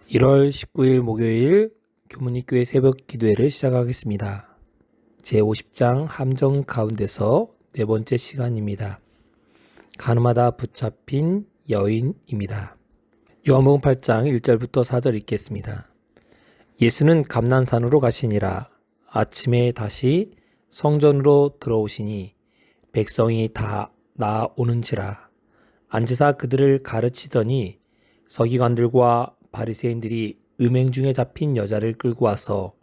1월 19일 목요일 교문익교회 새벽 기도회를 시작하겠습니다. 제50장 함정 가운데서 네 번째 시간입니다. 가늠하다 붙잡힌 여인입니다. 요한복음 8장 1절부터 4절 읽겠습니다. 예수는 감난산으로 가시니라. 아침에 다시 성전으로 들어오시니 백성이 다 나오는지라. 앉으사 그들을 가르치더니 서기관들과 바리새인들이 음행 중에 잡힌 여자를 끌고 와서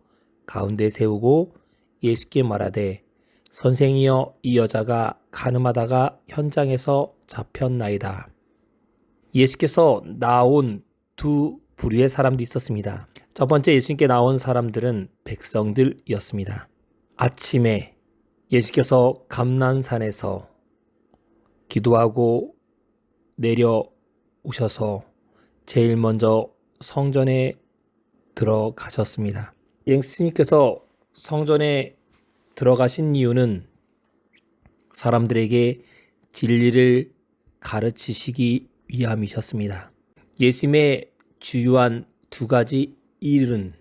가운데 세우고 예수께 말하되 선생이여 이 여자가 간음하다가 현장에서 잡혔나이다. 예수께서 나온 두 부류의 사람도 있었습니다. 첫 번째 예수님께 나온 사람들은 백성들이었습니다. 아침에 예수께서 감난산에서 기도하고 내려오셔서 제일 먼저 성전에 들어가셨습니다. 예수님께서 성전에 들어가신 이유는 사람들에게 진리를 가르치시기 위함이셨습니다. 예수님의 주요한 두 가지 일은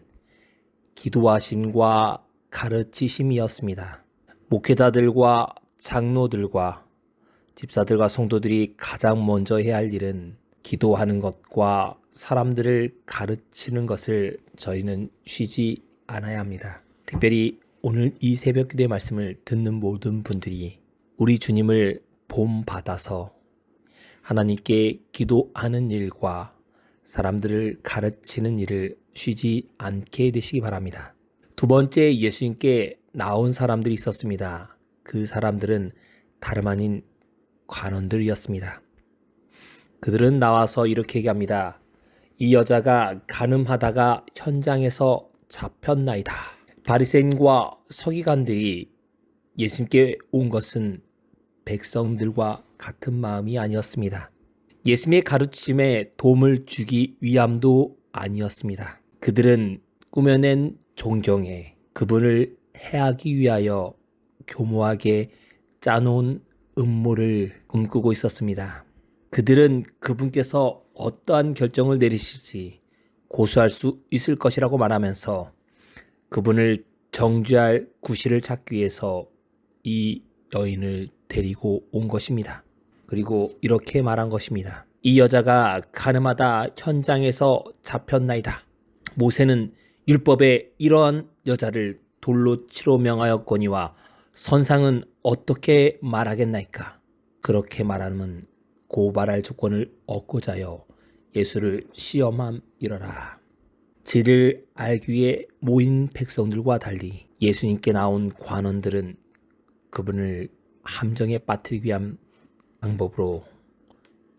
기도하심과 가르치심이었습니다. 목회자들과 장로들과 집사들과 성도들이 가장 먼저 해야 할 일은 기도하는 것과 사람들을 가르치는 것을 저희는 쉬지 않아야 합니다. 특별히 오늘 이 새벽 기도의 말씀을 듣는 모든 분들이 우리 주님을 본받아서 하나님께 기도하는 일과 사람들을 가르치는 일을 쉬지 않게 되시기 바랍니다. 두 번째 예수님께 나온 사람들이 있었습니다. 그 사람들은 다름 아닌 관원들이었습니다. 그들은 나와서 이렇게 얘기합니다. 이 여자가 간음하다가 현장에서 잡혔나이다. 바리새인과 서기관들이 예수님께 온 것은 백성들과 같은 마음이 아니었습니다. 예수님의 가르침에 도움을 주기 위함도 아니었습니다. 그들은 꾸며낸 존경에 그분을 해하기 위하여 교모하게 짜놓은 음모를 꿈꾸고 있었습니다. 그들은 그분께서 어떠한 결정을 내리실지 고수할 수 있을 것이라고 말하면서 그분을 정죄할 구실을 찾기 위해서 이 여인을 데리고 온 것입니다. 그리고 이렇게 말한 것입니다. 이 여자가 간음하다 현장에서 잡혔나이다. 모세는 율법에 이러한 여자를 돌로 치러 명하였거니와 선상은 어떻게 말하겠나이까? 그렇게 말하면 고발할 조건을 얻고자 하여 예수를 시험함이러라. 진리를 알기 위해 모인 백성들과 달리 예수님께 나온 관원들은 그분을 함정에 빠뜨리기 위한 방법으로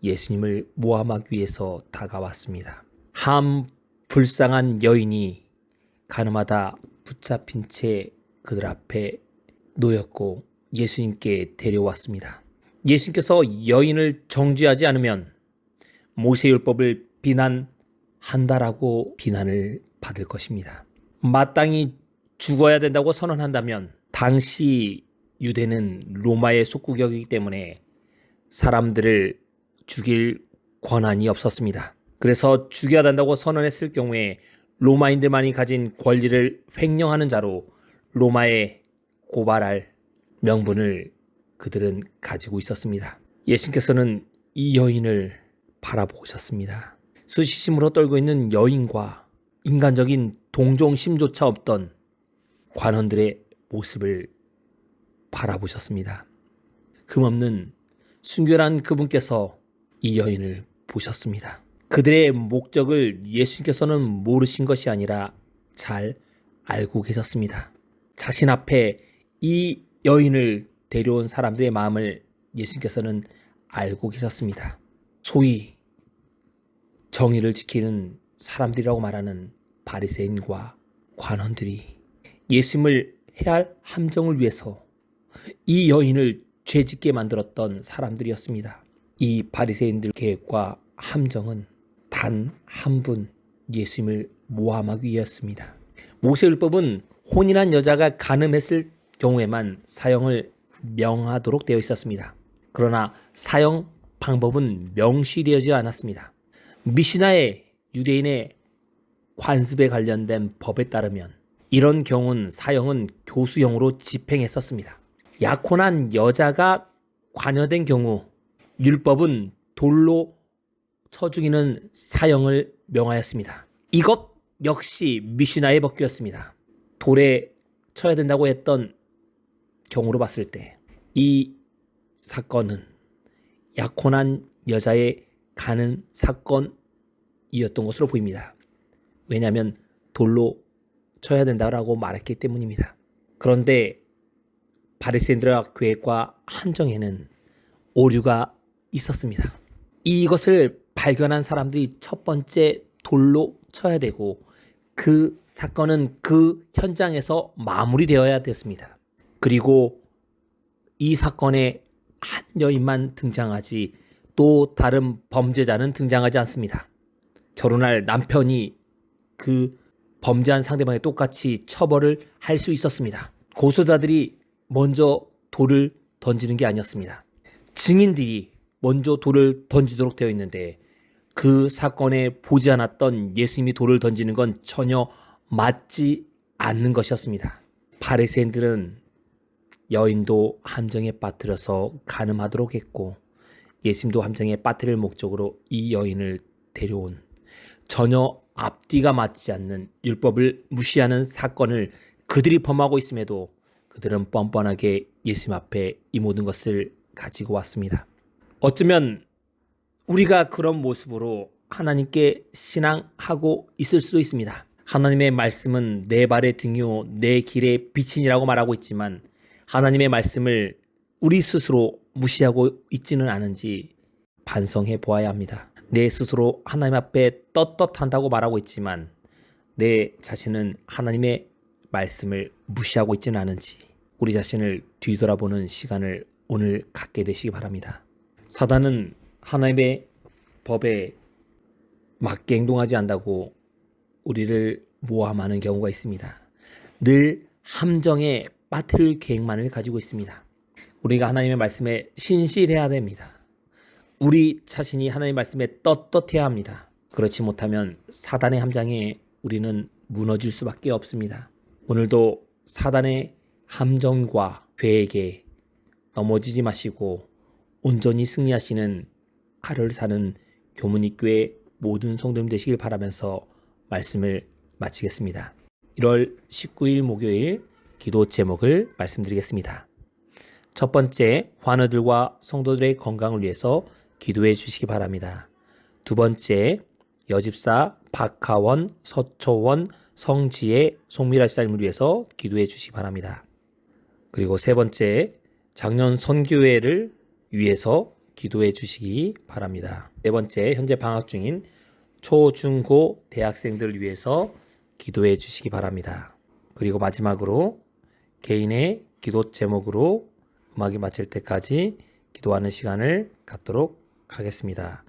예수님을 모함하기 위해서 다가왔습니다. 한 불쌍한 여인이 간음하다 붙잡힌 채 그들 앞에 놓였고 예수님께 데려왔습니다. 예수님께서 여인을 정죄하지 않으면 모세율법을 비난한다라고 비난을 받을 것입니다. 마땅히 죽어야 된다고 선언한다면 당시 유대는 로마의 속국이었기 때문에 사람들을 죽일 권한이 없었습니다. 그래서 죽여야 된다고 선언했을 경우에 로마인들만이 가진 권리를 횡령하는 자로 로마에 고발할 명분을 그들은 가지고 있었습니다. 예수님께서는 이 여인을 바라보셨습니다. 수치심으로 떨고 있는 여인과 인간적인 동정심조차 없던 관원들의 모습을 바라보셨습니다. 흠없는 순결한 그분께서 이 여인을 보셨습니다. 그들의 목적을 예수님께서는 모르신 것이 아니라 잘 알고 계셨습니다. 자신 앞에 이 여인을 데려온 사람들의 마음을 예수님께서는 알고 계셨습니다. 소위 정의를 지키는 사람들이라고 말하는 바리새인과 관원들이 예수님을 해할 함정을 위해서 이 여인을 죄짓게 만들었던 사람들이었습니다. 이 바리새인들 계획과 함정은 단 한 분 예수님을 모함하기 위해였습니다. 모세율법은 혼인한 여자가 간음했을 경우에만 사형을 명하도록 되어 있었습니다. 그러나 사형 방법은 명시되어지지 않았습니다. 미시나의 유대인의 관습에 관련된 법에 따르면 이런 경우는 사형은 교수형으로 집행했었습니다. 약혼한 여자가 관여된 경우 율법은 돌로 쳐 죽이는 사형을 명하였습니다. 이것 역시 미시나의 법규였습니다. 돌에 쳐야 된다고 했던 경우로 봤을 때 이 사건은 약혼한 여자의 가는 사건이었던 것으로 보입니다. 왜냐하면 돌로 쳐야 된다고 말했기 때문입니다. 그런데 바리새인들의 계획과 함정에는 오류가 있었습니다. 이것을 발견한 사람들이 첫 번째 돌로 쳐야 되고 그 사건은 그 현장에서 마무리되어야 됐습니다. 그리고 이 사건에 한 여인만 등장하지 또 다른 범죄자는 등장하지 않습니다. 결혼할 남편이 그 범죄한 상대방에 똑같이 처벌을 할 수 있었습니다. 고소자들이 먼저 돌을 던지는 게 아니었습니다. 증인들이 먼저 돌을 던지도록 되어 있는데 그 사건에 보지 않았던 예수님이 돌을 던지는 건 전혀 맞지 않는 것이었습니다. 바리새인들은 여인도 함정에 빠뜨려서 간음하도록 했고 예수님도 함정에 빠뜨릴 목적으로 이 여인을 데려온 전혀 앞뒤가 맞지 않는 율법을 무시하는 사건을 그들이 범하고 있음에도 그들은 뻔뻔하게 예수님 앞에 이 모든 것을 가지고 왔습니다. 어쩌면 우리가 그런 모습으로 하나님께 신앙하고 있을 수도 있습니다. 하나님의 말씀은 내 발의 등이요 내 길의 빛이니라고 말하고 있지만 하나님의 말씀을 우리 스스로 무시하고 있지는 않은지 반성해 보아야 합니다. 내 스스로 하나님 앞에 떳떳한다고 말하고 있지만 내 자신은 하나님의 말씀을 무시하고 있지는 않은지 우리 자신을 뒤돌아보는 시간을 오늘 갖게 되시기 바랍니다. 사단은 하나님의 법에 맞게 행동하지 않는다고 우리를 모함하는 경우가 있습니다. 늘 함정에 빠뜨릴 계획만을 가지고 있습니다. 우리가 하나님의 말씀에 신실해야 됩니다. 우리 자신이 하나님의 말씀에 떳떳해야 합니다. 그렇지 못하면 사단의 함정에 우리는 무너질 수밖에 없습니다. 오늘도 사단의 함정과 계획에 넘어지지 마시고 온전히 승리하시는 하루를 사는 교문이교회 모든 성도님 되시길 바라면서 말씀을 마치겠습니다. 1월 19일 목요일 기도 제목을 말씀드리겠습니다. 첫 번째, 환우들과 성도들의 건강을 위해서 기도해 주시기 바랍니다. 두 번째, 여집사 박하원, 서초원, 성지혜, 송미라 사님을 위해서 기도해 주시기 바랍니다. 그리고 세 번째, 작년 선교회를 위해서 기도해 주시기 바랍니다. 네 번째, 현재 방학 중인 초, 중, 고 대학생들을 위해서 기도해 주시기 바랍니다. 그리고 마지막으로 개인의 기도 제목으로 음악이 마칠 때까지 기도하는 시간을 갖도록 하겠습니다.